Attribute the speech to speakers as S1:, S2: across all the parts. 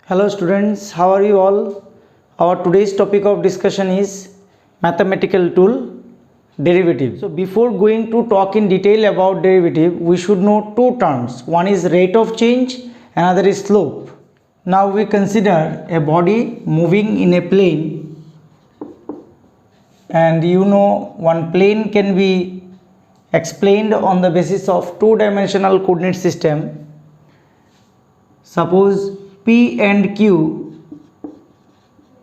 S1: Hello students, how are you all? Our today's topic of discussion is mathematical tool derivative. So before going to talk in detail about derivative, we should know two terms. One is rate of change, another is slope. Now we consider a body moving in a plane, and one plane can be explained on the basis of two-dimensional coordinate system. Suppose P and Q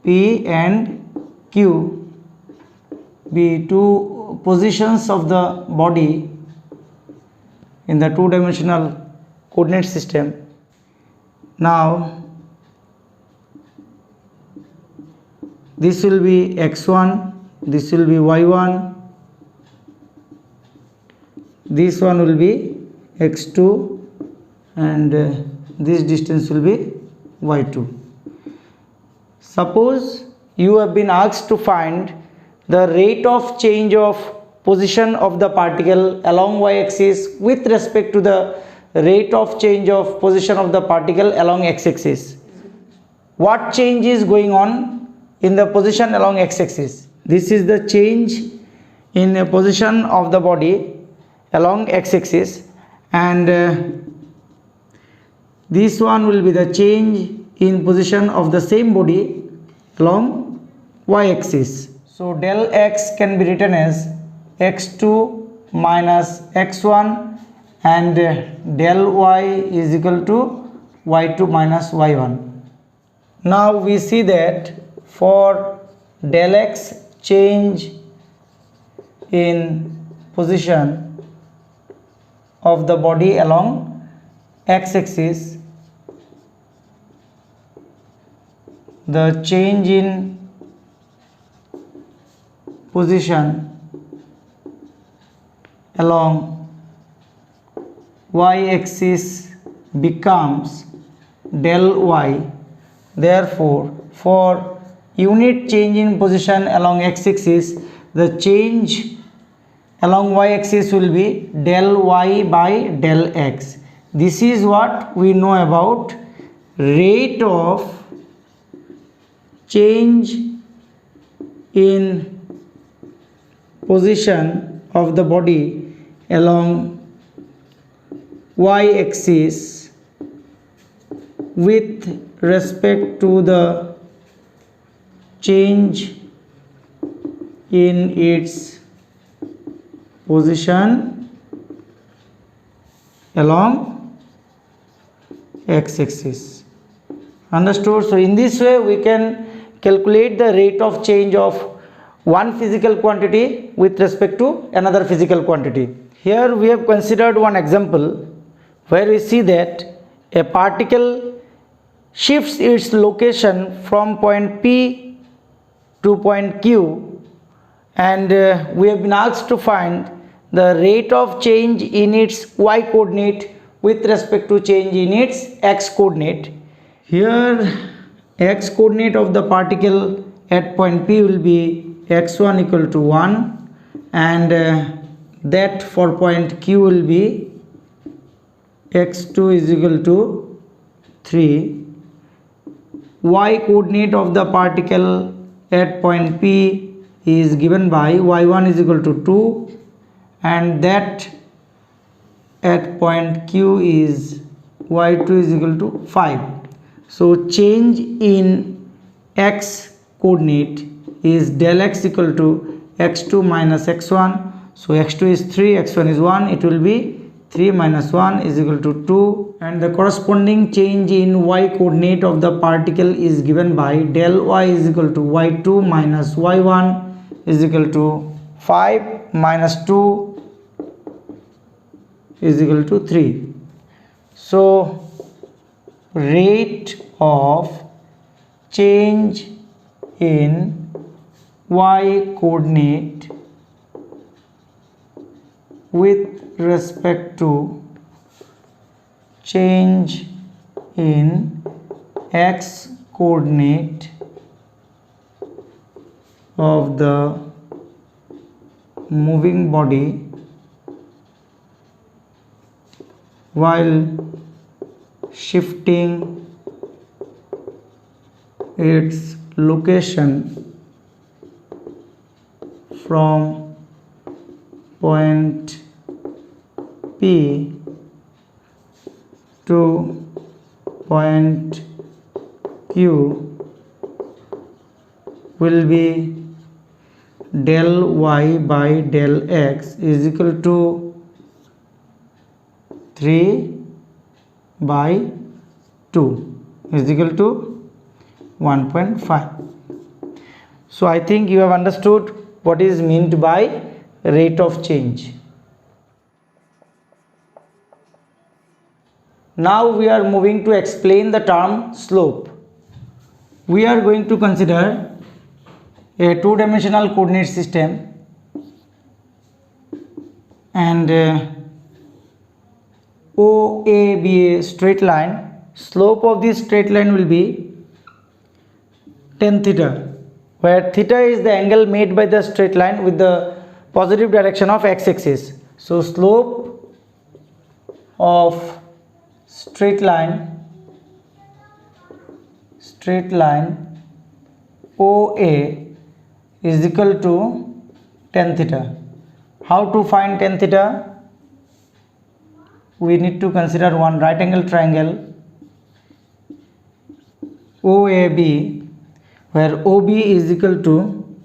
S1: be two positions of the body in the two-dimensional coordinate system. Now this will be x1, this will be y1, this one will be x2, and this distance will be y2. Suppose you have been asked to find the rate of change of position of the particle along y-axis with respect to the rate of change of position of the particle along x-axis. What change is going on in the position along x-axis? This is the change in a position of the body along x-axis, and this one will be the change in position of the same body along y-axis. So del x can be written as x2 minus x1, and del y is equal to y2 minus y1. Now we see that for del x change in position of the body along x-axis, the change in position along y-axis becomes del y. Therefore, for unit change in position along x-axis, the change along y-axis will be del y by del x. This is what we know about rate of change in position of the body along y-axis with respect to the change in its position along x-axis. Understood? So in this way we can calculate the rate of change of one physical quantity with respect to another physical quantity. Here we have considered one example where we see that a particle shifts its location from point P to point Q, and we have been asked to find the rate of change in its y coordinate with respect to change in its x coordinate. Here x coordinate of the particle at point P will be x1 equal to 1, and that for point Q will be x2 is equal to 3. Y coordinate of the particle at point P is given by y1 is equal to 2, and that at point Q is y2 is equal to 5. So change in x coordinate is del x equal to x2 minus x1. So x2 is 3, x1 is 1, it will be 3 minus 1 is equal to 2, and the corresponding change in y coordinate of the particle is given by del y is equal to y2 minus y1 is equal to 5 minus 2 is equal to 3. So rate of change in y coordinate with respect to change in x coordinate of the moving body while shifting its location from point P to point Q will be del y by del x is equal to 3 by 2 is equal to 1.5. So I think you have understood what is meant by rate of change. Now we are moving to explain the term slope. We are going to consider a two-dimensional coordinate system, and OA be a straight line. Slope of this straight line will be tan theta, where theta is the angle made by the straight line with the positive direction of x-axis. So slope of straight line OA is equal to tan theta. How to find tan theta? We need to consider one right angle triangle OAB, where OB is equal to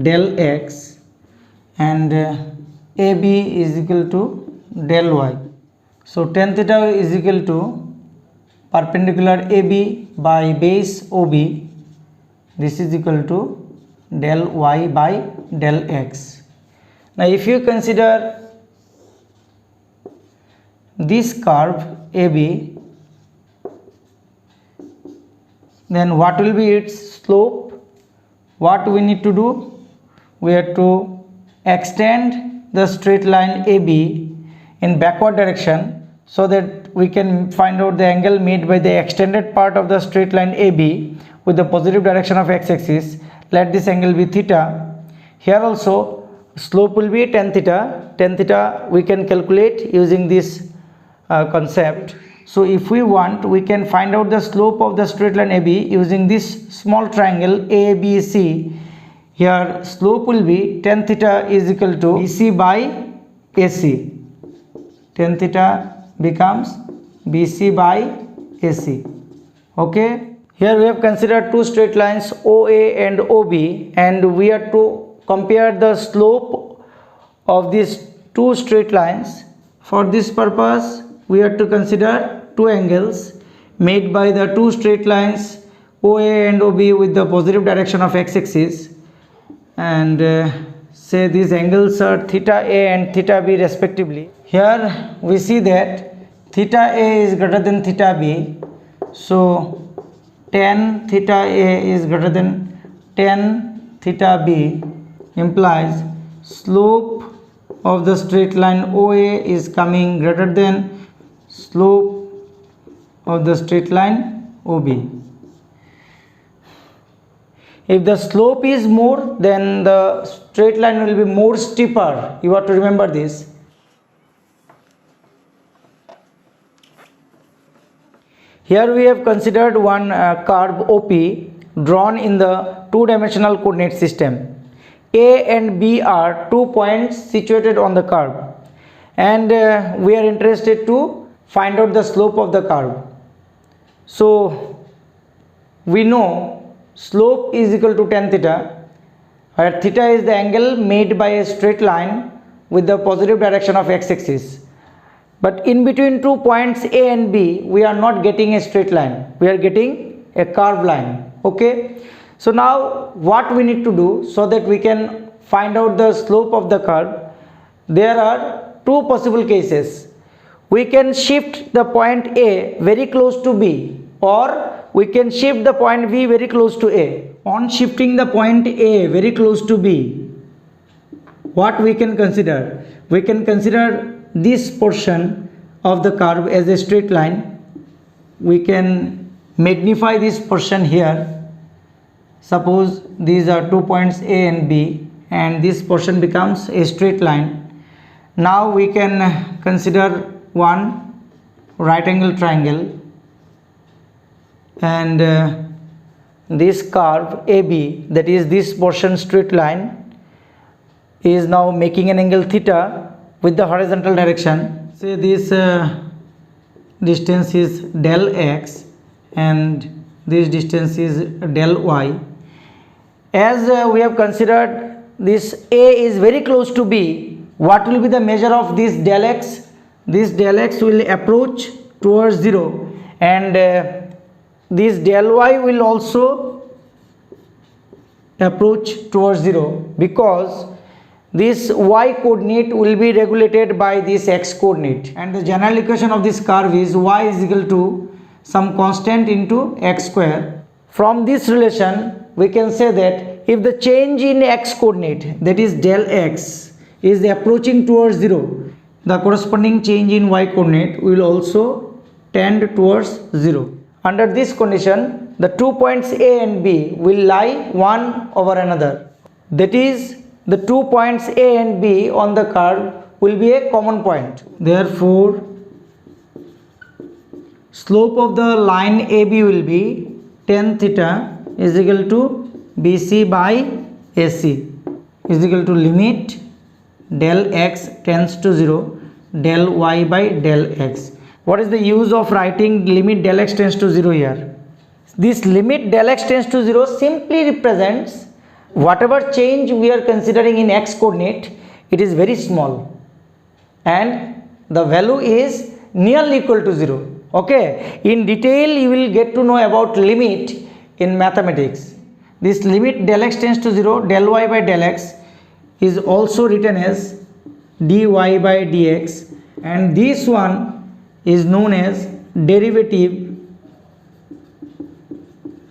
S1: del x and AB is equal to del y. So tan theta is equal to perpendicular AB by base OB. This is equal to del y by del x. Now if you consider this curve AB, then what will be its slope? What we need to do? We have to extend the straight line AB in backward direction so that we can find out the angle made by the extended part of the straight line AB with the positive direction of x-axis. Let this angle be theta. Here also slope will be tan theta. Tan theta we can calculate using this concept. So if we want, we can find out the slope of the straight line AB using this small triangle ABC. Here slope will be tan theta is equal to BC by AC. Tan theta becomes BC by AC. Okay. Here we have considered two straight lines OA and OB, and we are to compare the slope of these two straight lines. For this purpose, we have to consider two angles made by the two straight lines OA and OB with the positive direction of x-axis, and say these angles are theta A and theta B respectively. Here we see that theta A is greater than theta B, so tan theta A is greater than tan theta B implies slope of the straight line OA is coming greater than slope of the straight line OB. If the slope is more, then the straight line will be more steeper. You have to remember this. Here we have considered one curve OP drawn in the two-dimensional coordinate system. A and B are 2 points situated on the curve, and we are interested to find out the slope of the curve. So we know slope is equal to tan theta, where theta is the angle made by a straight line with the positive direction of x-axis. But in between 2 points A and B, we are not getting a straight line, we are getting a curved line. Okay, so now what we need to do so that we can find out the slope of the curve? There are two possible cases. We can shift the point A very close to B, or we can shift the point B very close to A. On shifting the point A very close to B, what we can consider? We can consider this portion of the curve as a straight line. We can magnify this portion here. Suppose these are 2 points A and B, and this portion becomes a straight line. Now we can consider one right angle triangle, and this curve AB, that is this portion straight line, is now making an angle theta with the horizontal direction. Say this distance is del x and this distance is del y. As we have considered this A is very close to B, what will be the measure of this del x? This del x will approach towards 0 and this del y will also approach towards 0, because this y coordinate will be regulated by this x coordinate, and the general equation of this curve is y is equal to some constant into x square. From this relation we can say that if the change in x coordinate, that is del x, is approaching towards 0, the corresponding change in y coordinate will also tend towards 0. Under this condition, the 2 points A and B will lie one over another. That is, the 2 points A and B on the curve will be a common point. Therefore, slope of the line AB will be tan theta is equal to BC by AC is equal to limit del x tends to 0 del y by del x. What is the use of writing limit del x tends to 0 here? This limit del x tends to 0 simply represents whatever change we are considering in x coordinate, it is very small and the value is nearly equal to 0. Okay, in detail you will get to know about limit in mathematics. This limit del x tends to 0 del y by del x is also written as dy by dx, and this one is known as derivative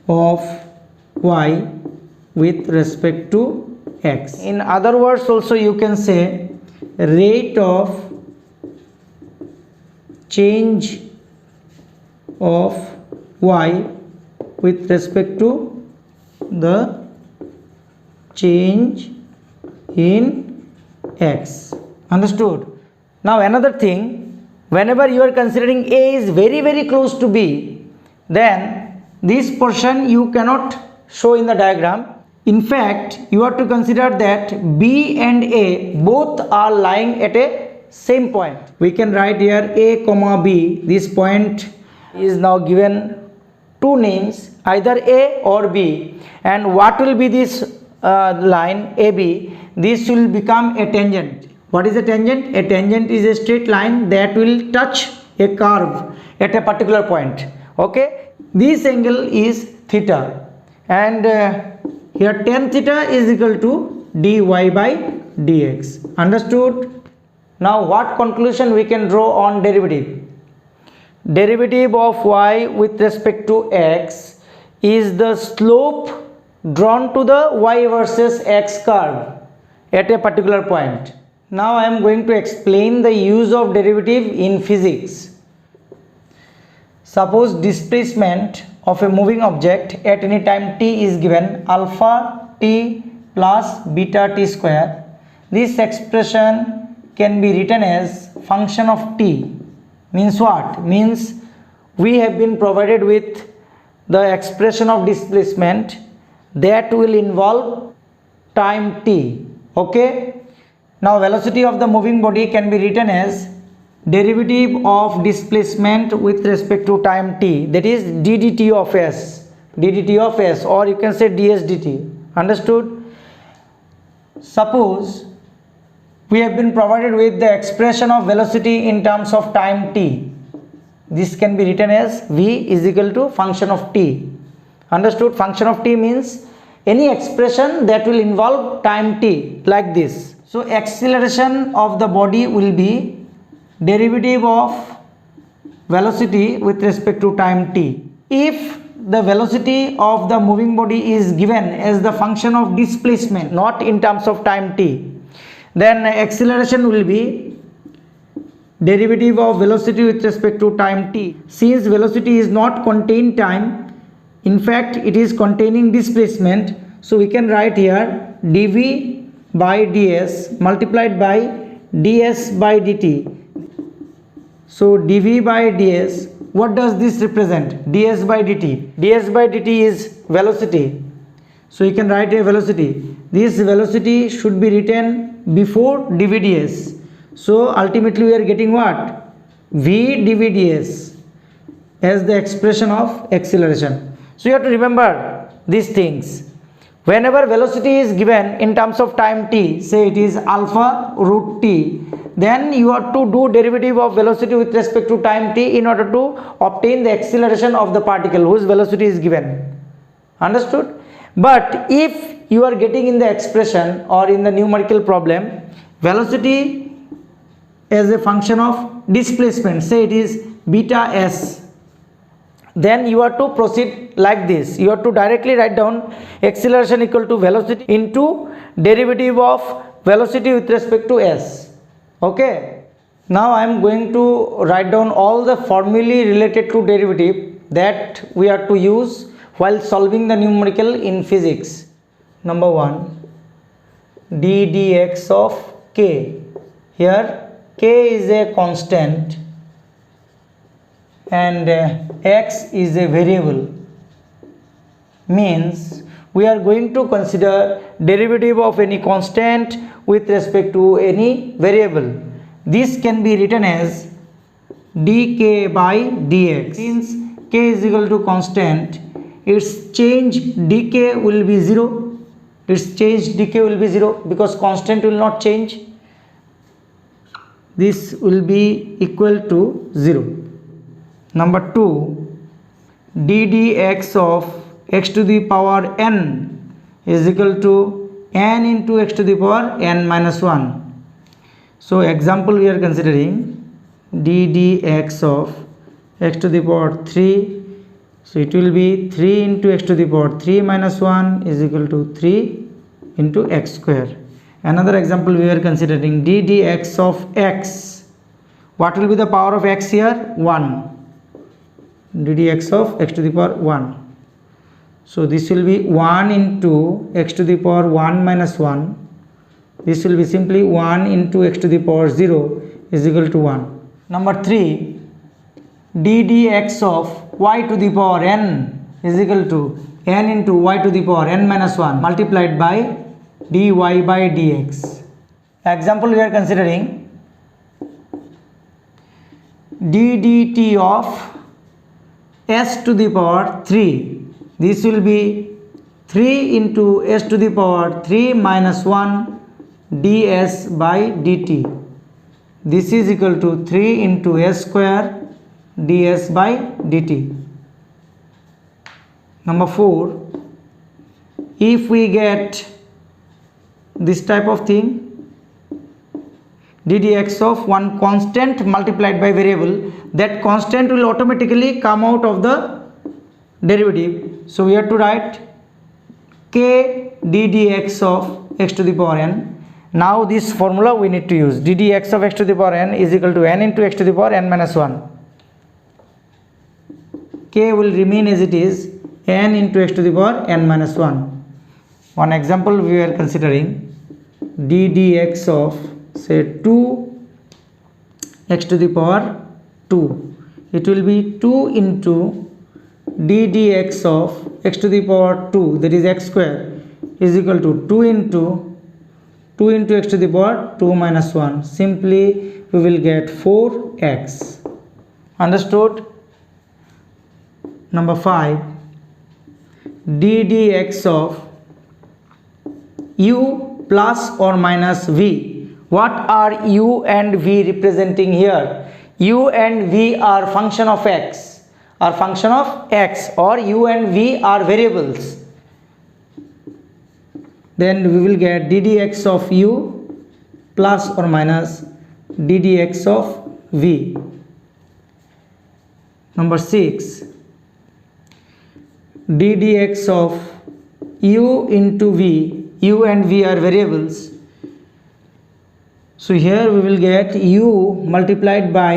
S1: of y with respect to x. In other words also you can say rate of change of y with respect to the change in x. Understood? Now another thing, whenever you are considering A is very close to B, then this portion you cannot show in the diagram. In fact, you have to consider that B and A both are lying at a same point. We can write here A comma B. This point is now given two names, either A or B, and what will be this line AB? This will become a tangent. What is a tangent? A tangent is a straight line that will touch a curve at a particular point. Okay, this angle is theta, and here tan theta is equal to dy by dx. Understood? Now what conclusion we can draw on derivative? Derivative of y with respect to x is the slope drawn to the y versus x curve at a particular point. Now I am going to explain the use of derivative in physics. Suppose displacement of a moving object at any time t is given alpha t plus beta t square. This expression can be written as function of t. Means what? Means we have been provided with the expression of displacement that will involve time t. Okay. Now velocity of the moving body can be written as derivative of displacement with respect to time t, that is ddt of s, or you can say ds dt. Understood? Suppose we have been provided with the expression of velocity in terms of time t. This can be written as v is equal to function of t. Understood? Function of t means any expression that will involve time t, like this. So acceleration of the body will be derivative of velocity with respect to time t. If the velocity of the moving body is given as the function of displacement, not in terms of time t, then acceleration will be derivative of velocity with respect to time t. Since velocity is not contained time, in fact it is containing displacement, so we can write here dv by ds multiplied by ds by dt. So dv by ds what does this represent? ds by dt. ds by dt is velocity. So you can write a velocity. This velocity should be written before dvds. So ultimately we are getting what? v dvds as the expression of acceleration. So you have to remember these things. Whenever velocity is given in terms of time t, say it is alpha root t, then you have to do derivative of velocity with respect to time t in order to obtain the acceleration of the particle whose velocity is given. Understood? But if you are getting in the expression or in the numerical problem velocity as a function of displacement, say it is beta s, then you have to proceed like this. You have to directly write down acceleration equal to velocity into derivative of velocity with respect to s. Okay, now I am going to write down all the formulae related to derivative that we have to use while solving the numerical in physics. Number 1, d dx of k. Here k is a constant and x is a variable, means we are going to consider derivative of any constant with respect to any variable. This can be written as dk by dx. Since k is equal to constant, its change dk will be 0. Its change dk will be 0 because constant will not change. This will be equal to 0. Number 2, d dx of x to the power n is equal to n into x to the power n minus 1. So example we are considering d dx of x to the power 3. So it will be 3 into x to the power 3 minus 1 is equal to 3 into x square. Another example we are considering d dx of x. What will be the power of x here? 1. d dx of x to the power 1. So this will be 1 into x to the power 1 minus 1. This will be simply 1 into x to the power 0 is equal to 1. Number 3, d dx of y to the power n is equal to n into y to the power n minus 1 multiplied by dy by dx. Example we are considering d dt of s to the power 3. This will be 3 into s to the power 3 minus 1 ds by dt. This is equal to 3 into s square ds by dt. Number 4, if we get this type of thing, d dx of one constant multiplied by variable, that constant will automatically come out of the derivative. So we have to write k d dx of x to the power n. Now this formula we need to use. d dx of x to the power n is equal to n into x to the power n minus 1. K will remain as it is, n into x to the power n minus 1. One example we are considering d dx of say 2 x to the power 2. It will be 2 into d dx of x to the power 2, that is x square, is equal to 2 into x to the power 2 minus 1. Simply we will get 4x. Understood? Number 5, d dx of u plus or minus v. What are u and v representing here? U and v are function of x, or u and v are variables. Then we will get d dx of u plus or minus d dx of v. Number 6, d dx of u into v. U and v are variables. So here we will get u multiplied by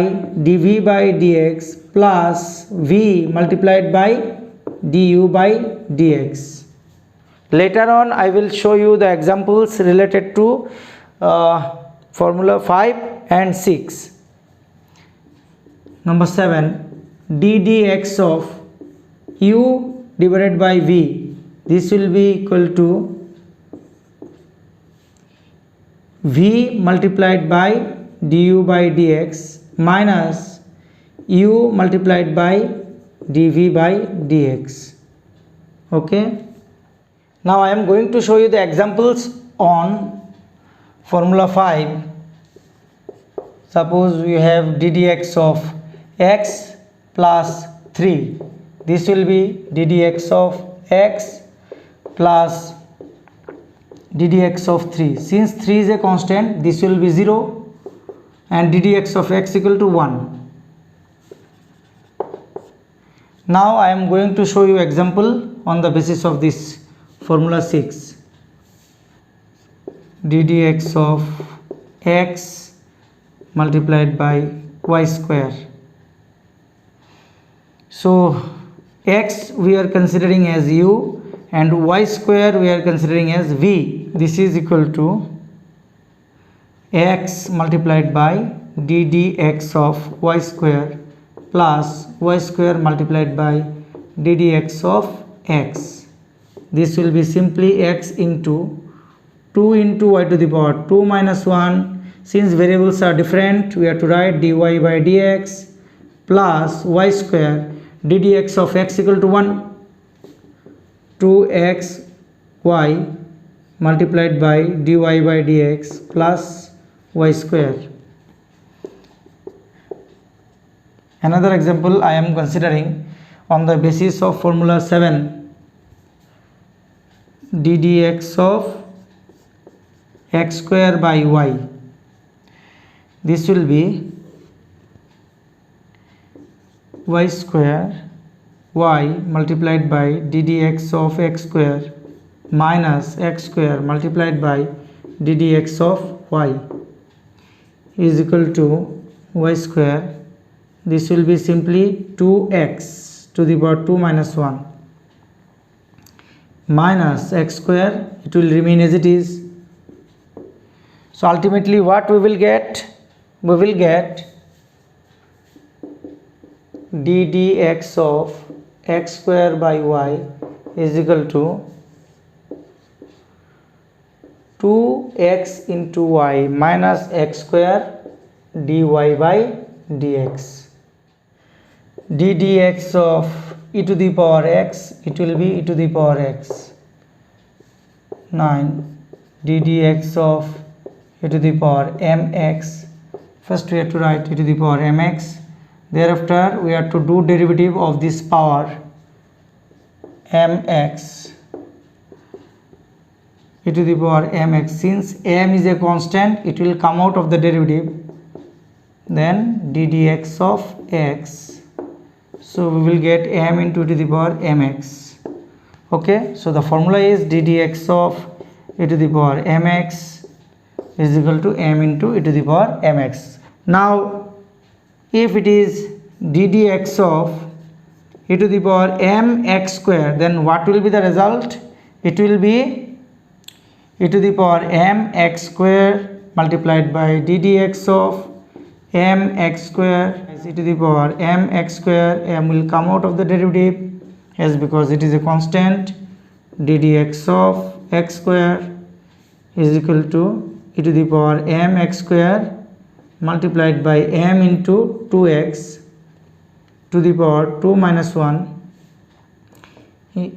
S1: dv by dx plus v multiplied by du by dx. Later on I will show you the examples related to formula 5 and 6. Number 7, d dx of u divided by v. This will be equal to v multiplied by du by dx minus u multiplied by dv by dx. Okay. Now I am going to show you the examples on formula 5. Suppose we have d dx of x plus 3. This will be d dx of x plus d dx of 3. Since 3 is a constant, this will be 0 and d dx of x equal to 1. Now I am going to show you example on the basis of this formula 6. d dx of x multiplied by y square. So x we are considering as u and y square we are considering as v. This is equal to x multiplied by d dx of y square plus y square multiplied by d dx of x. This will be simply x into 2 into y to the power 2 minus 1. Since variables are different, we have to write dy by dx plus y square d dx of x equal to 1. 2x y multiplied by dy by dx plus y square. Another example I am considering on the basis of formula 7. d dx of x square by y. This will be y square y multiplied by d dx of x square minus x square multiplied by d dx of y is equal to y square. This will be simply 2x to the power 2 minus 1 minus x square. It will remain as it is. So ultimately what we will get? We will get d dx of x square by y is equal to 2x into y minus x square dy by dx. d dx of e to the power x, it will be e to the power x 9. d dx of e to the power mx. First we have to write e to the power mx. Thereafter we have to do derivative of this power mx e to the power mx. Since m is a constant, it will come out of the derivative. Then d dx of x. So we will get m into e to the power mx. Okay, so the formula is d dx of e to the power mx is equal to m into e to the power mx. Now if it is d dx of e to the power mx square, then what will be the result? It will be e to the power mx square multiplied by d dx of mx square is e to the power mx square. M will come out of the derivative as because it is a constant. d dx of x square is equal to e to the power mx square multiplied by m into 2x to the power 2 minus 1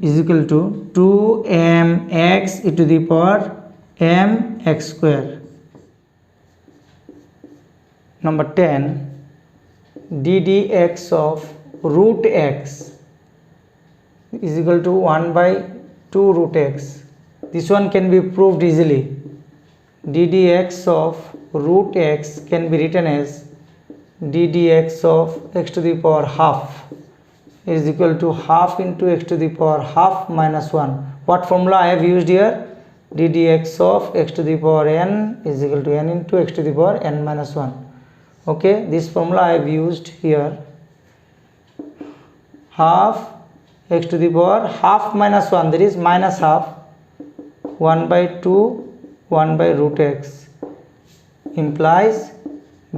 S1: is equal to 2mx e to the power mx square. Number 10. d dx of root x is equal to 1 by 2 root x. This one can be proved easily. d dx of root x can be written as d dx of x to the power half is equal to half into x to the power half minus 1. What formula I have used here? d dx of x to the power n is equal to n into x to the power n minus 1. Okay, this formula I have used here. Half x to the power half minus 1, that is minus half 1 by 2 1 by root x implies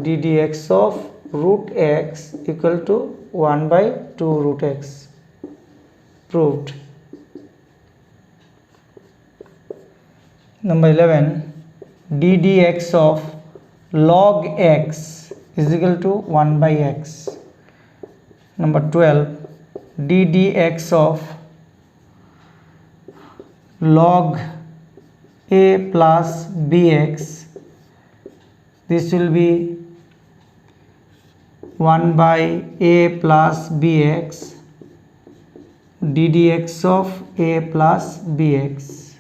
S1: d dx of root x equal to 1 by 2 root x. Proved. Number 11, d dx of log x is equal to 1 by x. Number 12, d dx of log a plus bx, this will be 1 by a plus bx, d dx of a plus bx,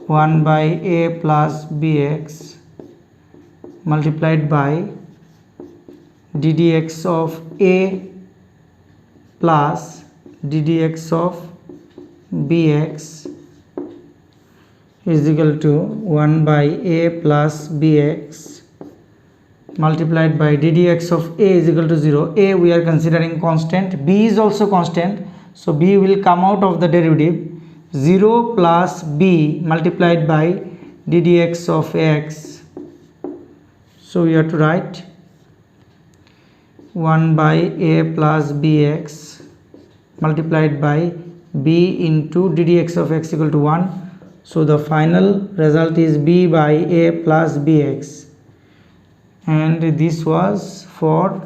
S1: 1 by a plus bx multiplied by d dx of a plus d dx of bx is equal to 1 by a plus bx multiplied by d dx of a is equal to 0. A we are considering constant, b is also constant, so b will come out of the derivative. 0 plus b multiplied by d dx of x, so we have to write 1 by a plus bx multiplied by b into d dx of x equal to 1. So the final result is b by a plus bx, and this was for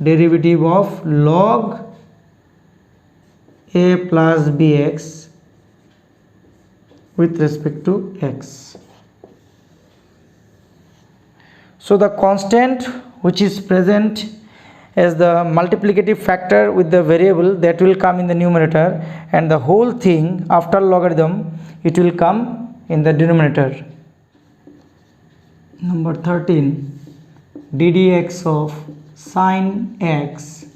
S1: derivative of log a plus bx with respect to x. So the constant which is present as the multiplicative factor with the variable, that will come in the numerator, and the whole thing after logarithm it will come in the denominator. Number 13, d dx of sin x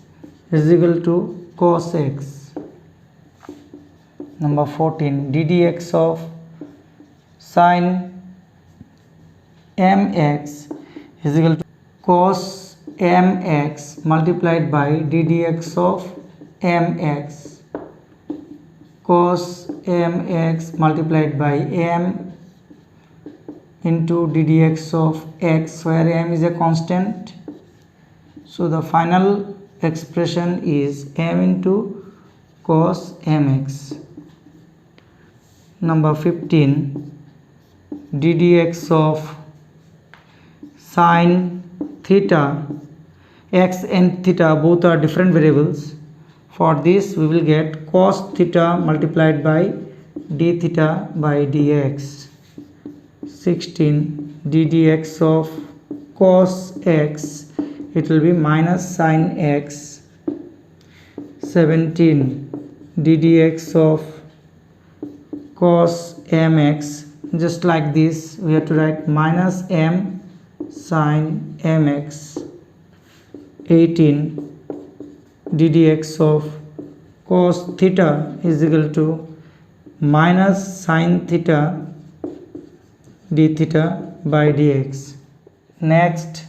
S1: is equal to cos x. Number 14, d dx of sin mx is equal to cos mx multiplied by d dx of mx, cos mx multiplied by m into d dx of x, where m is a constant. So the final expression is m into cos mx. Number 15, d dx of sin theta, x and theta both are different variables. For this we will get cos theta multiplied by d theta by dx. 16, d dx of cos x, it will be minus sin x. 17, d dx of cos mx, just like this we have to write minus m sin mx. 18, d dx of cos theta is equal to minus sin theta d theta by dx. Next,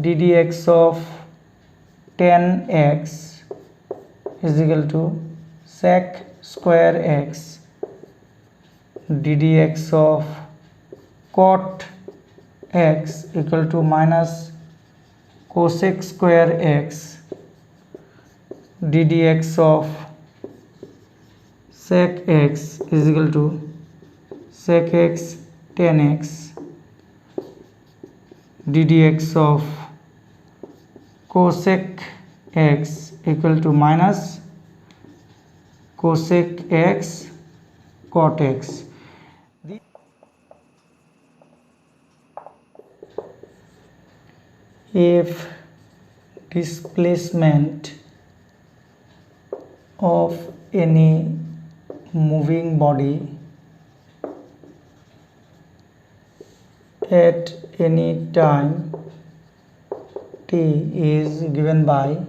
S1: d dx of 10x is equal to sec square x, d dx of cot x equal to minus cosec square x, d dx of sec x is equal to sec x tan x, d dx of cosec x equal to minus cosec x cot x. If displacement of any moving body at any time t is given by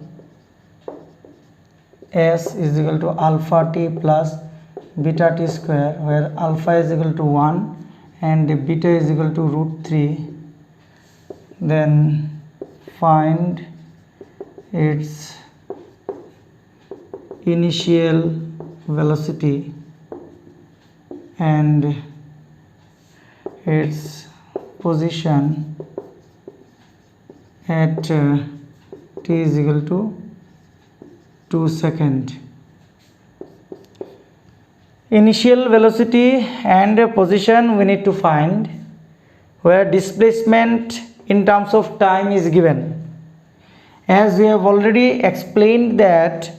S1: s is equal to alpha t plus beta t square, where alpha is equal to 1 and beta is equal to root 3, then find its initial velocity and its position at t is equal to 2 second. Initial velocity and position we need to find, where displacement in terms of time is given. As we have already explained that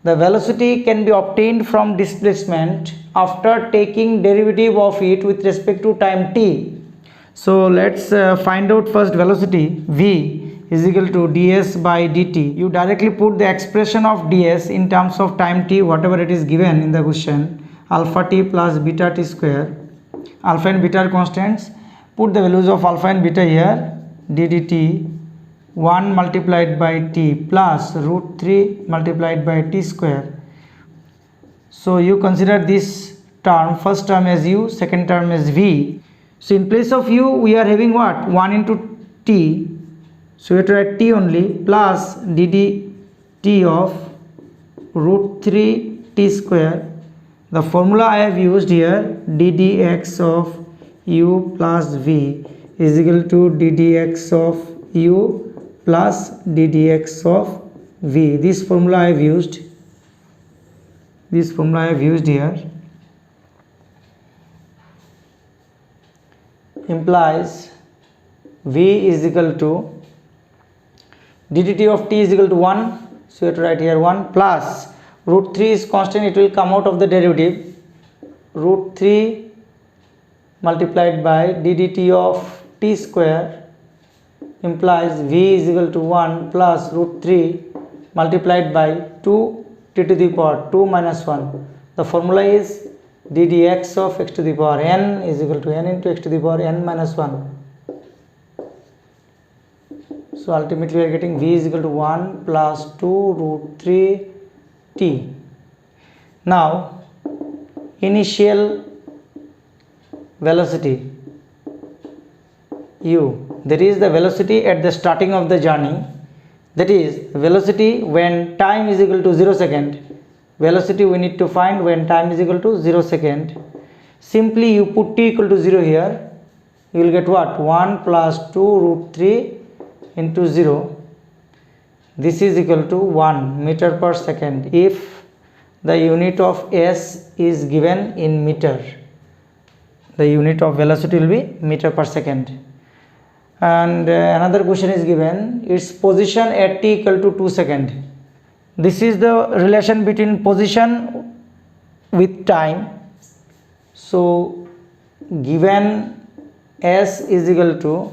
S1: the velocity can be obtained from displacement after taking derivative of it with respect to time t. So let's find out first velocity. V is equal to ds by dt. You directly put the expression of ds in terms of time t, whatever it is given in the question, alpha t plus beta t square. Alpha and beta are constants. Put the values of alpha and beta here. ddt 1 multiplied by t plus root 3 multiplied by t square. So you consider this term, first term as u, second term as v. So in place of u we are having what? 1 into t. So we have to write t only, plus ddt of root 3 t square. The formula I have used here, ddx of u plus v is equal to ddx of u plus ddx of v. This formula I have used. This formula I have used here implies v is equal to ddt of t is equal to 1. So you have to write here 1 plus root 3 is constant, it will come out of the derivative. Root 3 multiplied by ddt of t square implies v is equal to 1 plus root 3 multiplied by 2 t to the power 2 minus 1. The formula is ddx of x to the power n is equal to n into x to the power n minus 1. So ultimately we are getting v is equal to 1 plus 2 root 3 t. Now initial velocity u, that is the velocity at the starting of the journey, that is velocity when time is equal to 0 second. Velocity we need to find when time is equal to 0 second. Simply you put t equal to 0 here, you will get what? 1 plus 2 root 3 into 0. This is equal to 1 meter per second if the unit of s is given in meter. The unit of velocity will be meter per second. And another question is given, its position at t equal to 2 second. This is the relation between position with time. So given s is equal to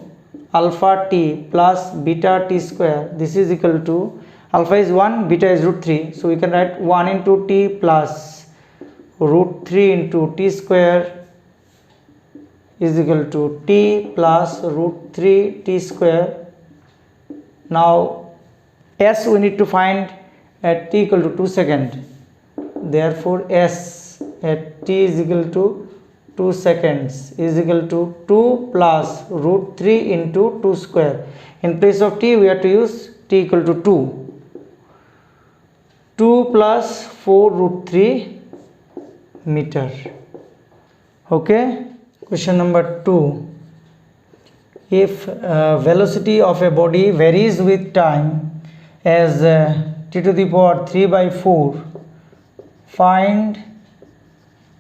S1: alpha t plus beta t square, this is equal to, alpha is 1, beta is root 3. So we can write 1 into t plus root 3 into t square is equal to t plus root 3 t square. Now s we need to find at t equal to 2 second. Therefore s at t is equal to 2 seconds is equal to 2 plus root 3 into 2 square. In place of t we have to use t equal to 2. 2 plus 4 root 3 meter. Okay. Question number 2. If velocity of a body varies with time as t to the power 3 by 4, find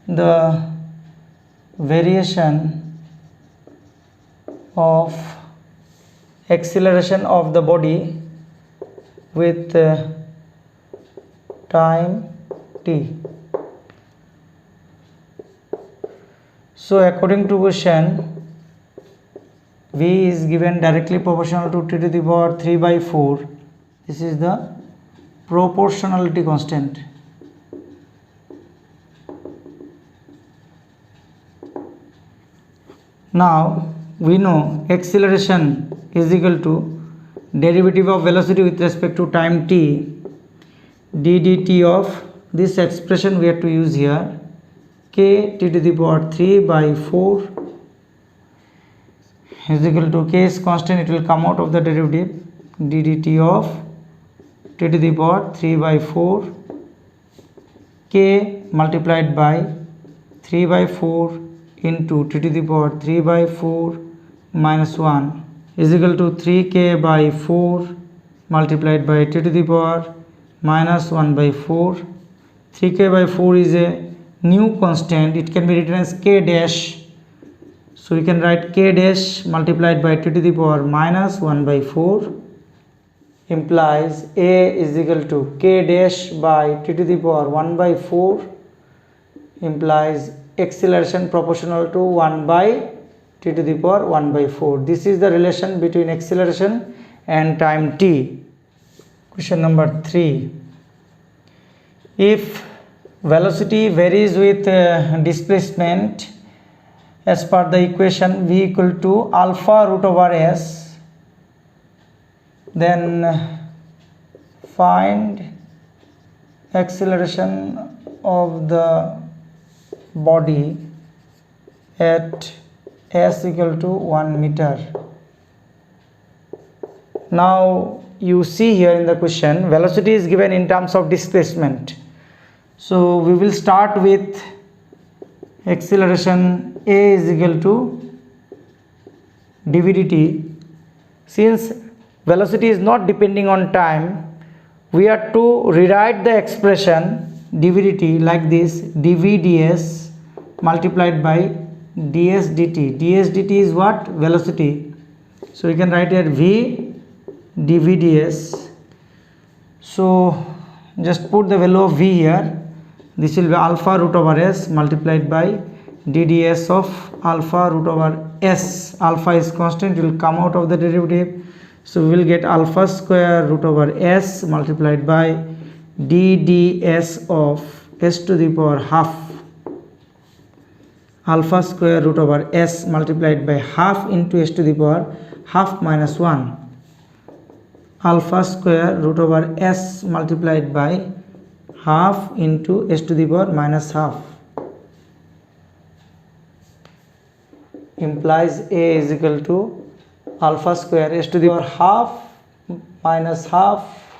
S1: the variation of acceleration of the body with time t. So according to question, v is given directly proportional to t to the power 3 by 4. This is the proportionality constant. Now we know acceleration is equal to derivative of velocity with respect to time t, ddt of this expression we have to use here, k t to the power 3 by 4 is equal to, k is constant, it will come out of the derivative, ddt of t to the power 3 by 4 k multiplied by 3 by 4 into t to the power 3 by 4 minus 1 is equal to 3k by 4 multiplied by t to the power minus 1 by 4. 3k by 4 is a new constant. It can be written as k dash. So we can write k dash multiplied by t to the power minus 1 by 4 implies a is equal to k dash by t to the power 1 by 4 implies acceleration proportional to 1 by t to the power 1 by 4. This is the relation between acceleration and time t. Question number 3. If velocity varies with displacement as per the equation v equal to alpha root over s, then find acceleration of the body at s equal to 1 meter. Now you see here in the question velocity is given in terms of displacement. So we will start with acceleration a is equal to dv dt. Since velocity is not depending on time, we are to rewrite the expression dv dt like this: dv ds multiplied by ds dt. ds dt is what? Velocity. So we can write here v dv ds. So just put the value of v here. This will be alpha root over s multiplied by dds of alpha root over s. Alpha is constant, it will come out of the derivative. So we will get alpha square root over s multiplied by dds of s to the power half. Alpha square root over s multiplied by half into s to the power half minus 1. Alpha square root over s multiplied by half into s to the power minus half implies a is equal to alpha square s to the power half minus half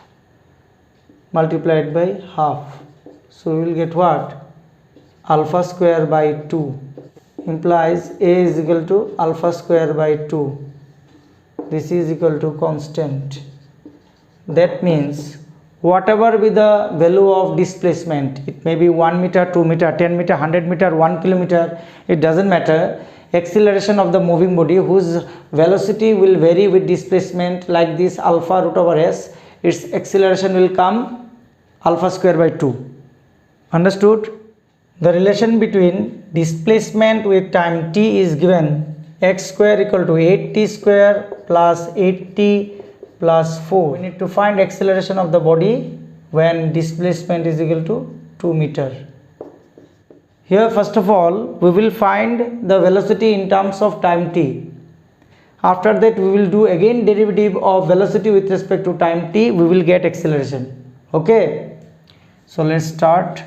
S1: multiplied by half. So we will get what? Alpha square by 2 implies a is equal to alpha square by 2. This is equal to constant. That means whatever be the value of displacement, it may be 1 meter, 2 meter, 10 meter, 100 meter, 1 kilometer, it doesn't matter. Acceleration of the moving body whose velocity will vary with displacement like this alpha root over s, its acceleration will come alpha square by 2. Understood? The relation between displacement with time t is given x square equal to 8t square plus 8t plus 4. We need to find acceleration of the body when displacement is equal to 2 meter. Here first of all we will find the velocity in terms of time t. After that we will do again derivative of velocity with respect to time t. We will get acceleration. Okay, so let's start.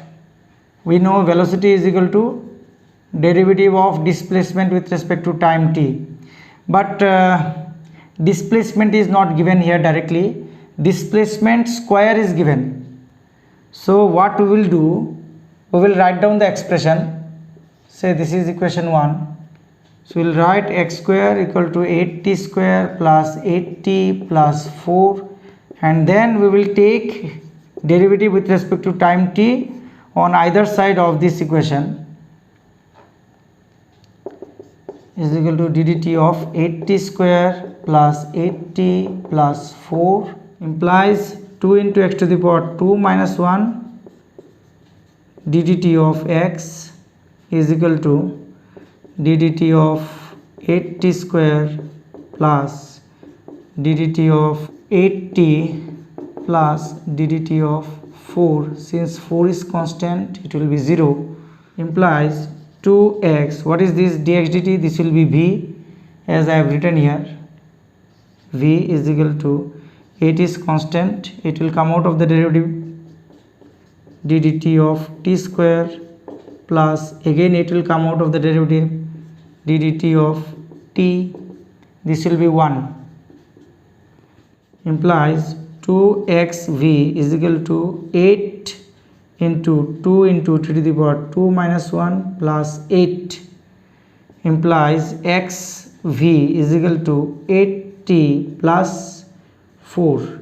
S1: We know velocity is equal to derivative of displacement with respect to time t, but displacement is not given here directly. Displacement square is given. So what we will do, we will write down the expression. Say this is equation 1. So we will write x square equal to 8t square plus 8t plus 4, and then we will take derivative with respect to time t on either side of this equation is equal to ddt of 8t square plus 8t plus 4 implies 2 into x to the power 2 minus 1 ddt of x is equal to ddt of 8t square plus ddt of 8t plus ddt of 4. Since 4 is constant, it will be 0, implies 2x. What is this dx dt? This will be v, as I have written here. V is equal to 8 is constant, it will come out of the derivative ddt of t square plus again it will come out of the derivative ddt of t. This will be 1, implies 2xv is equal to 8 into 2 into t to the power 2 minus 1 plus 8 implies xv is equal to 8t plus 4.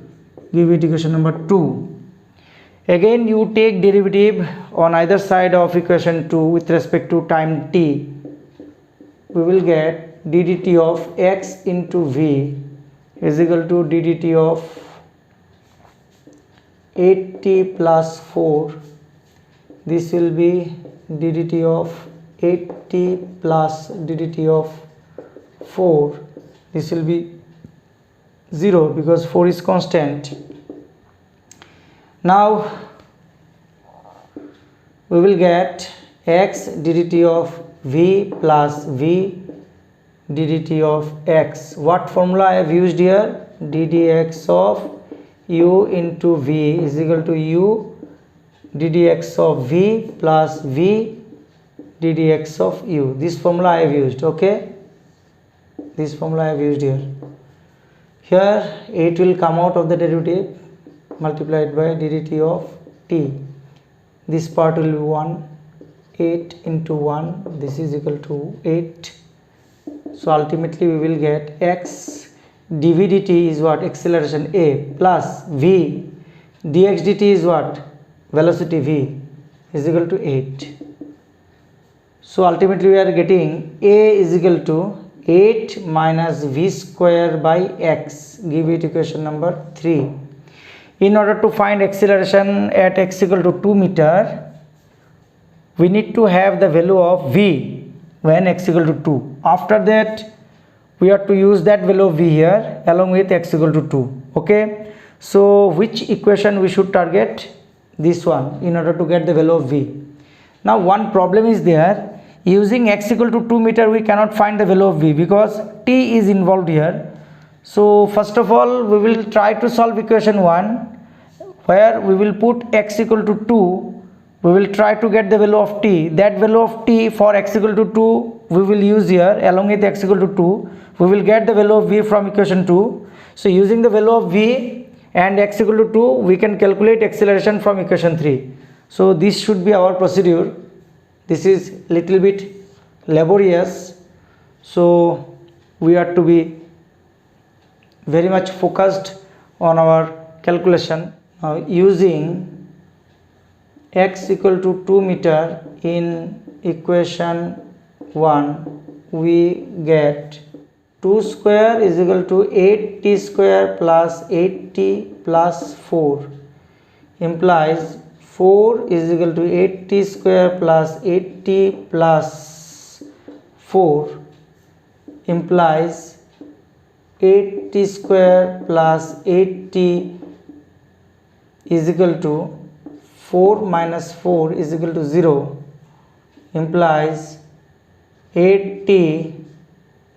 S1: Give it equation number 2. Again you take derivative on either side of equation 2 with respect to time t. We will get ddt of x into v is equal to ddt of 8t plus 4. This will be ddt of 8t plus ddt of 4. This will be 0 because 4 is constant. Now we will get x ddt of v plus v ddt of x. What formula I have used here? ddx of u into v is equal to u ddx of v plus v ddx of u. This formula I have used. Okay, this formula I have used here. Here 8 will come out of the derivative multiplied by ddt of t. This part will be 1. 8 into 1, this is equal to 8. So ultimately we will get x dv dt is what? Acceleration a plus v dx dt is what? Velocity v is equal to 8. So ultimately we are getting a is equal to 8 minus v square by x. Give it equation number 3. In order to find acceleration at x equal to 2 meter, we need to have the value of v when x equal to 2. After that we have to use that value of v here along with x equal to 2. Okay, so which equation we should target? This one, in order to get the value of v. Now one problem is there. Using x equal to 2 meter we cannot find the value of v because t is involved here. So first of all we will try to solve equation 1 where we will put x equal to 2. We will try to get the value of t. That value of t for x equal to 2 we will use here along with x equal to 2. We will get the value of v from equation 2. So using the value of v and x equal to 2 we can calculate acceleration from equation 3. So this should be our procedure. This is little bit laborious, so we have to be very much focused on our calculation. Using x equal to 2 meter in equation 1 we get 2 square is equal to 8t square plus 8t plus 4 implies 4 is equal to 8t square plus 8t plus 4 implies 8t square plus 8t is equal to 4 minus 4 is equal to 0 implies 8t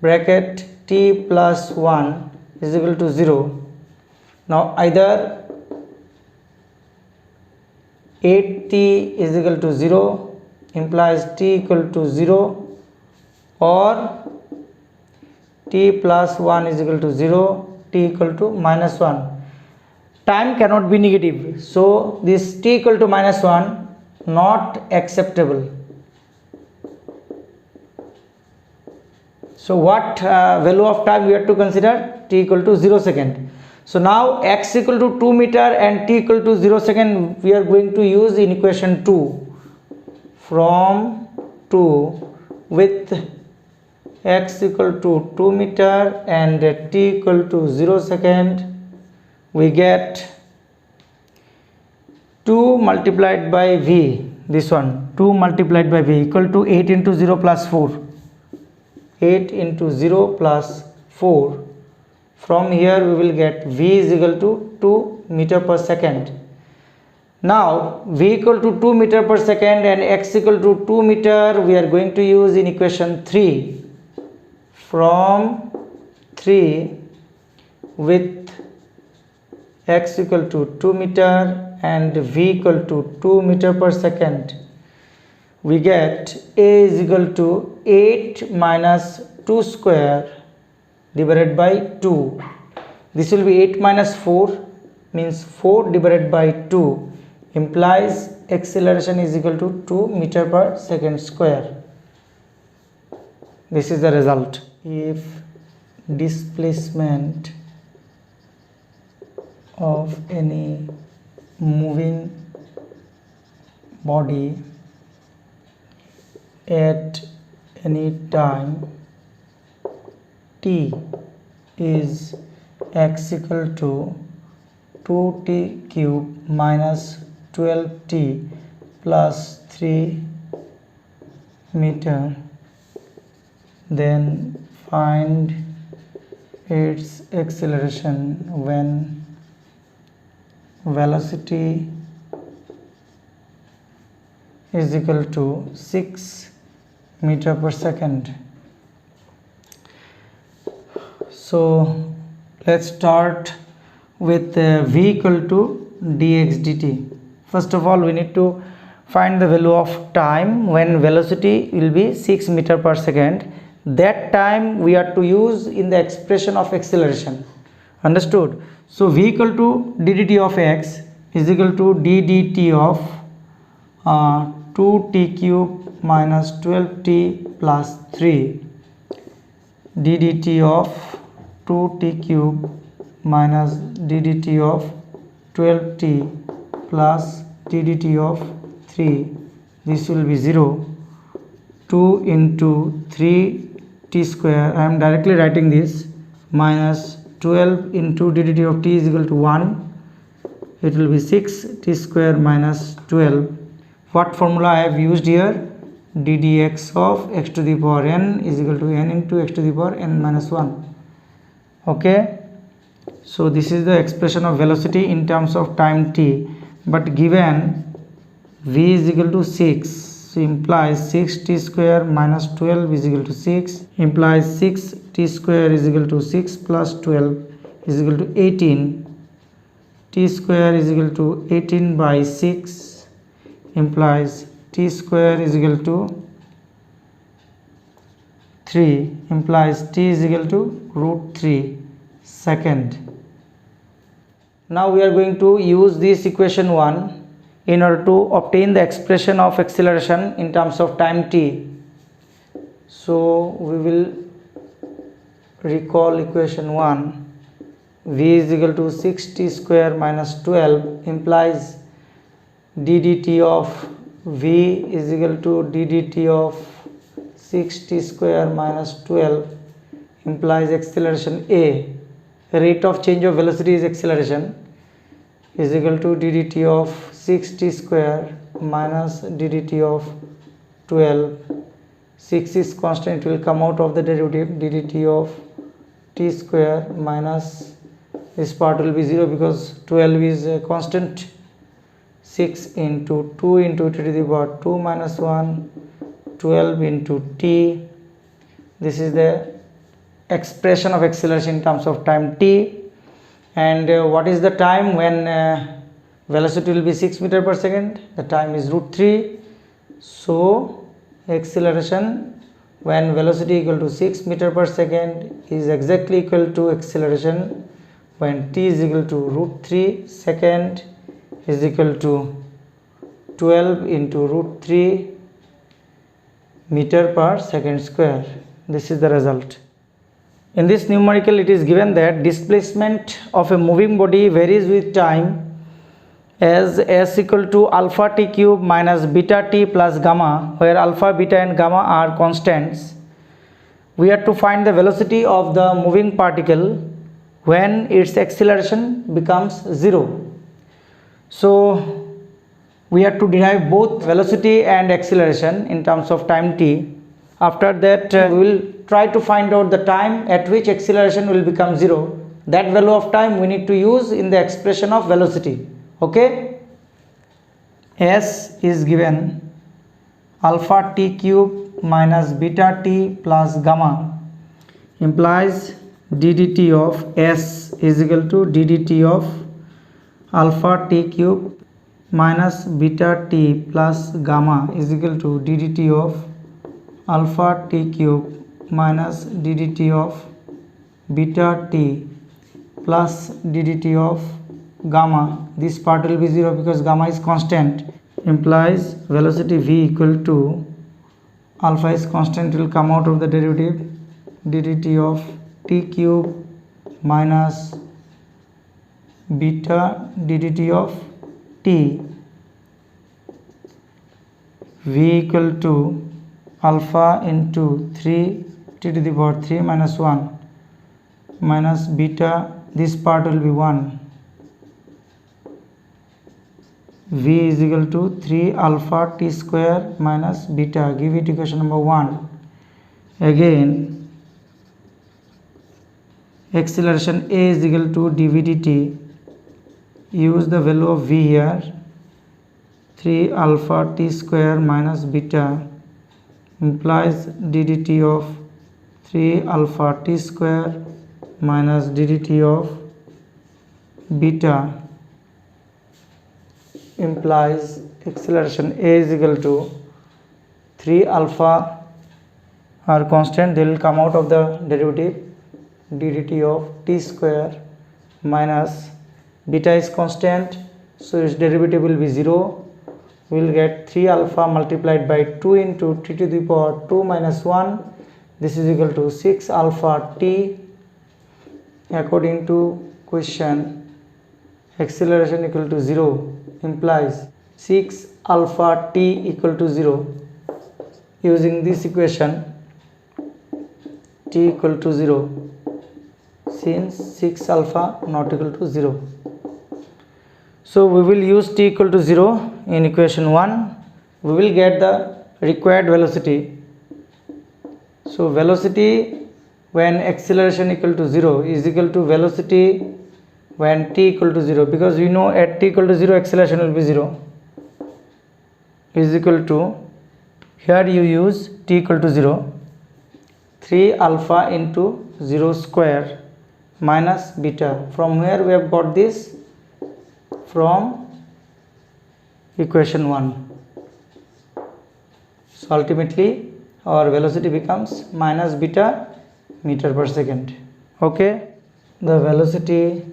S1: bracket t plus 1 is equal to 0. Now either 8t is equal to 0 implies t equal to 0 or t plus 1 is equal to 0, t equal to minus 1. Time cannot be negative, so this t equal to minus 1 not acceptable. So what value of time we have to consider? T equal to 0 second. So now x equal to 2 meter and t equal to 0 second we are going to use in equation 2. From 2 with x equal to 2 meter and t equal to 0 second we get 2 multiplied by v, this one 2 multiplied by v equal to 8 into 0 plus 4, 8 into 0 plus 4. From here we will get v is equal to 2 meter per second. Now v equal to 2 meter per second and x equal to 2 meter we are going to use in equation 3. From 3 with x equal to 2 meter and v equal to 2 meter per second we get a is equal to 8 minus 2 square divided by 2. This will be 8 minus 4 means 4 divided by 2 implies acceleration is equal to 2 meter per second square. This is the result. If displacement of any moving body at any time t is x equal to 2t cube minus 12t plus 3 meter, then find its acceleration when velocity is equal to 6 meter per second. So let's start with v equal to dx dt. First of all, we need to find the value of time when velocity will be 6 meter per second. That time we are to use in the expression of acceleration. Understood? So v equal to ddt of x is equal to ddt of 2t cube minus 12t plus 3 ddt of 2t cube minus ddt of 12t plus ddt of 3. This will be 0. 2 into 3t square, I am directly writing this, minus 12 into ddt of t is equal to 1. It will be 6t square minus 12. What formula I have used here? ddx of x to the power n is equal to n into x to the power n minus 1. Okay, so this is the expression of velocity in terms of time t, but given v is equal to 6, so implies 6t square minus 12 is equal to 6, implies 6t square is equal to 6 plus 12 is equal to 18. T square is equal to 18 by 6 implies t square is equal to 3, implies t is equal to root 3 second. Now we are going to use this equation 1 in order to obtain the expression of acceleration in terms of time t. So we will recall equation 1. V is equal to 6t square minus 12 implies ddt of v is equal to ddt of 6t square minus 12 implies acceleration a. Rate of change of velocity is acceleration is equal to ddt of 6t square minus ddt of 12. 6 is constant, it will come out of the derivative. Ddt of t square minus this part will be 0 because 12 is a constant. 6 into 2 into t to the power 2 minus 1, 12 into t. This is the expression of acceleration in terms of time t. And what is the time when velocity will be 6 meter per second? The time is root 3. So acceleration when velocity equal to 6 meter per second is exactly equal to acceleration when t is equal to root 3 second is equal to 12 into root 3 meter per second square. This is the result. In this numerical, it is given that displacement of a moving body varies with time as s equal to alpha t cube minus beta t plus gamma, where alpha, beta and gamma are constants. We have to find the velocity of the moving particle when its acceleration becomes 0. So we have to derive both velocity and acceleration in terms of time t. After that we will try to find out the time at which acceleration will become 0. That value of time we need to use in the expression of velocity. Okay, s is given alpha t cube minus beta t plus gamma implies ddt of s is equal to ddt of alpha t cube minus beta t plus gamma is equal to ddt of alpha t cube minus ddt of beta t plus ddt of gamma. This part will be 0 because gamma is constant, implies velocity v equal to alpha is constant, will come out of the derivative ddt of t cube minus beta ddt of t v equal to alpha into 3 t to the power 3 minus 1 minus beta, this part will be 1, v is equal to 3 alpha t square minus beta, give it equation number 1. Again acceleration a is equal to dv dt, use the value of v here, 3 alpha t square minus beta implies ddt of 3 alpha t square minus ddt of beta implies acceleration a is equal to 3 alpha are constant, they will come out of the derivative, ddt of t square minus beta is constant, so its derivative will be 0. We will get 3 alpha multiplied by 2 into t to the power 2 minus 1, this is equal to 6 alpha t. According to question, acceleration equal to 0 implies 6 alpha t equal to 0. Using this equation, t equal to 0, since 6 alpha not equal to 0. So we will use t equal to 0 in equation 1. We will get the required velocity. So velocity when acceleration equal to 0 is equal to velocity when t equal to 0, because we know at t equal to 0 acceleration will be 0, is equal to, here you use t equal to 0, 3 alpha into 0 square minus beta. From where we have got this? From equation 1. So ultimately our velocity becomes minus beta meter per second. Okay, the velocity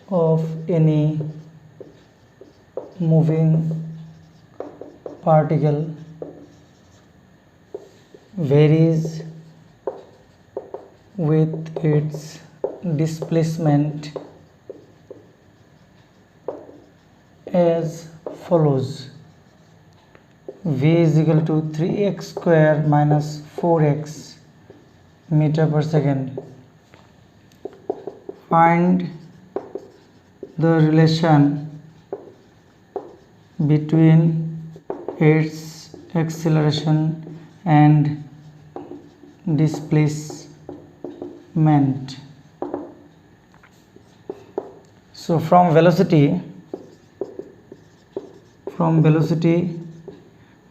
S1: of any moving particle varies with its displacement as follows: v is equal to 3x square minus 4x meter per second. Find the relation between its acceleration and displacement. So from velocity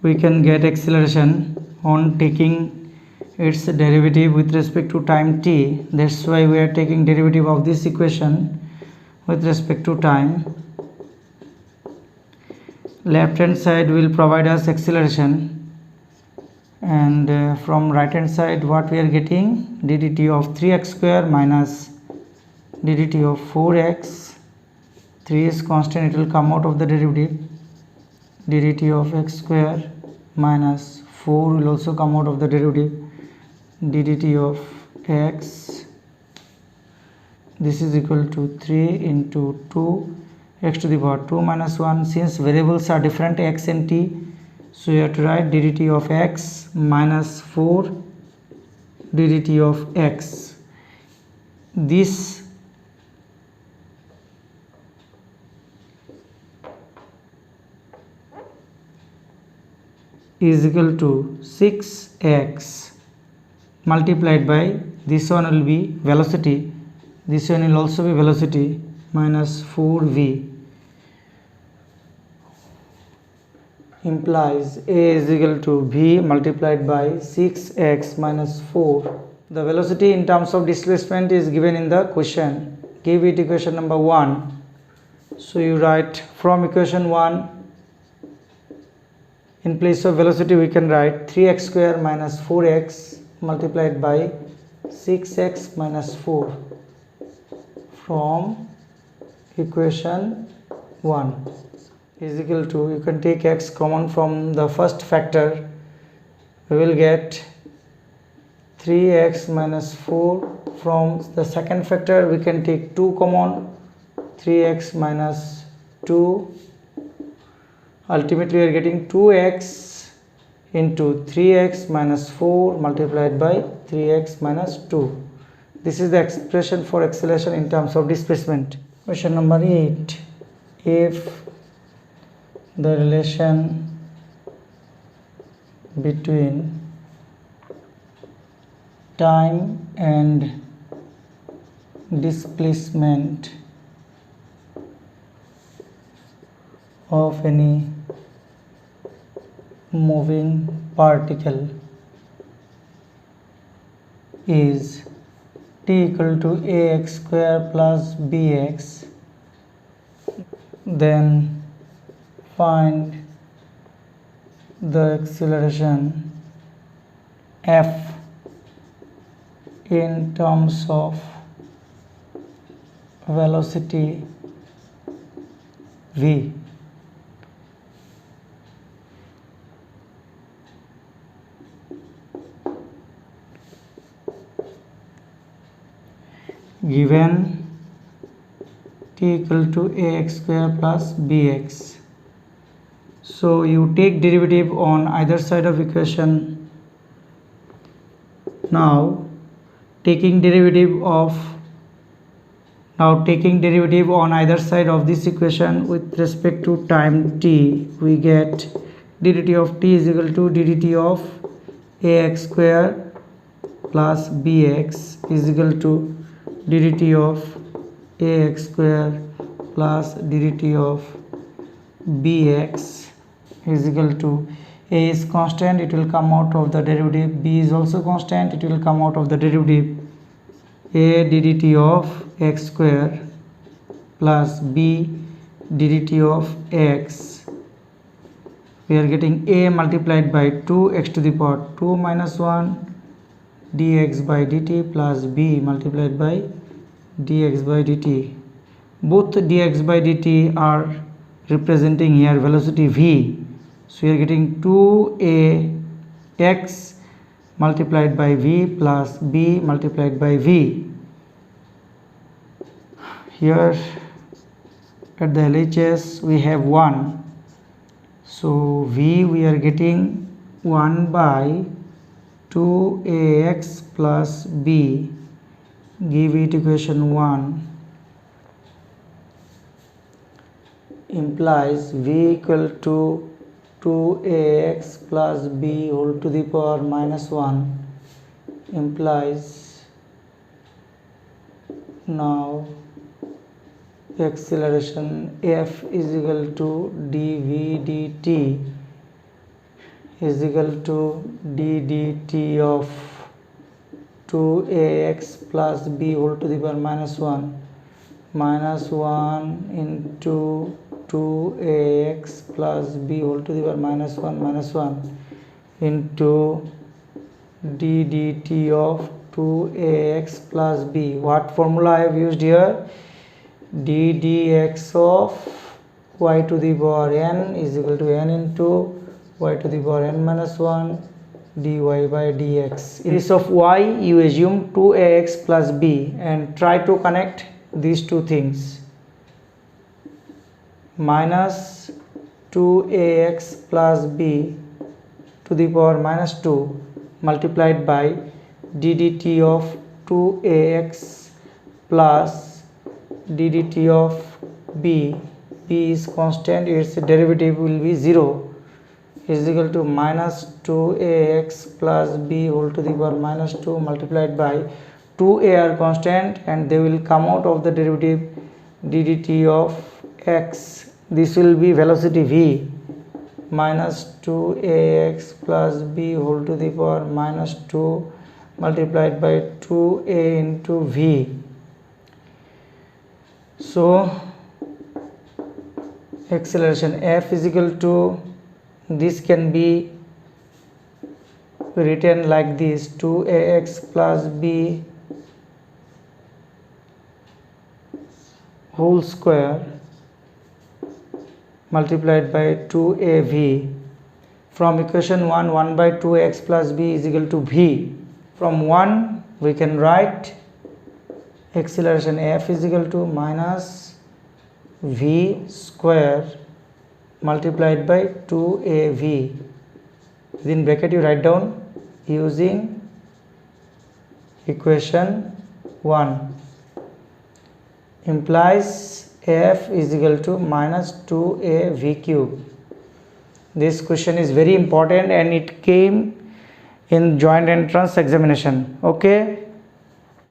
S1: we can get acceleration on taking its derivative with respect to time t. That's why we are taking derivative of this equation with respect to time. Left hand side will provide us acceleration, and from right hand side what we are getting, ddt of 3x square minus ddt of 4x. 3 is constant, it will come out of the derivative, ddt of x square minus 4 will also come out of the derivative, ddt of x. This is equal to 3 into 2 x to the power 2 minus 1. Since variables are different, x and t, so you have to write ddt of x minus 4 ddt of x. This is equal to 6x multiplied by, this one will be velocity, this one will also be velocity, minus 4v implies a is equal to v multiplied by 6x minus 4. The velocity in terms of displacement is given in the question. Give it equation number 1. So you write from equation 1, in place of velocity we can write 3x square minus 4x multiplied by 6x minus 4 from equation 1 is equal to, you can take x common from the first factor, we will get 3x minus 4. From the second factor we can take 2 common, 3x minus 2 Ultimately we are getting 2x into 3x minus 4 multiplied by 3x minus 2. This is the expression for acceleration in terms of displacement. Question number 8. If the relation between time and displacement of any moving particle is t equal to ax square plus bx, then find the acceleration f in terms of velocity v. Given t equal to ax square plus bx, so you take derivative on either side of equation. Now taking derivative on either side of this equation with respect to time t, we get ddt of t is equal to ddt of ax square plus bx is equal to ddt of ax square plus ddt of bx is equal to a is constant, it will come out of the derivative, b is also constant, it will come out of the derivative, a ddt of x square plus b ddt of x. We are getting a multiplied by 2x to the power 2 minus 1 dx by dt plus b multiplied by dx by dt. Both dx by dt are representing here velocity v. So we are getting 2ax multiplied by v plus b multiplied by v. Here at the LHS we have 1. So v we are getting 1 by 2ax plus b, give it equation 1, implies v equal to 2ax plus b whole to the power minus 1, implies now acceleration f is equal to dv dt is equal to d dt of 2ax plus b whole to the power minus 1 into 2ax plus b whole to the power minus 1 into d dt of 2ax plus b. What formula I have used here? d dx of y to the power n is equal to n into y to the power n minus 1 dy by dx. In case of y, you assume 2ax plus b and try to connect these two things. Minus 2ax plus b to the power minus 2 multiplied by d dt of 2ax plus d dt of b. B is constant, its derivative will be 0, is equal to minus 2ax plus b whole to the power minus 2 multiplied by 2a are constant and they will come out of the derivative d dt of x. This will be velocity v, minus 2ax plus b whole to the power minus 2 multiplied by 2a into v. So acceleration f is equal to, this can be written like this, 2ax plus b whole square multiplied by 2av. From equation 1 by 2x plus b is equal to v. From 1 we can write acceleration f is equal to minus v square multiplied by 2AV. Within bracket you write down using equation 1 implies F is equal to minus 2AV cube. This question is very important and it came in joint entrance examination. Okay.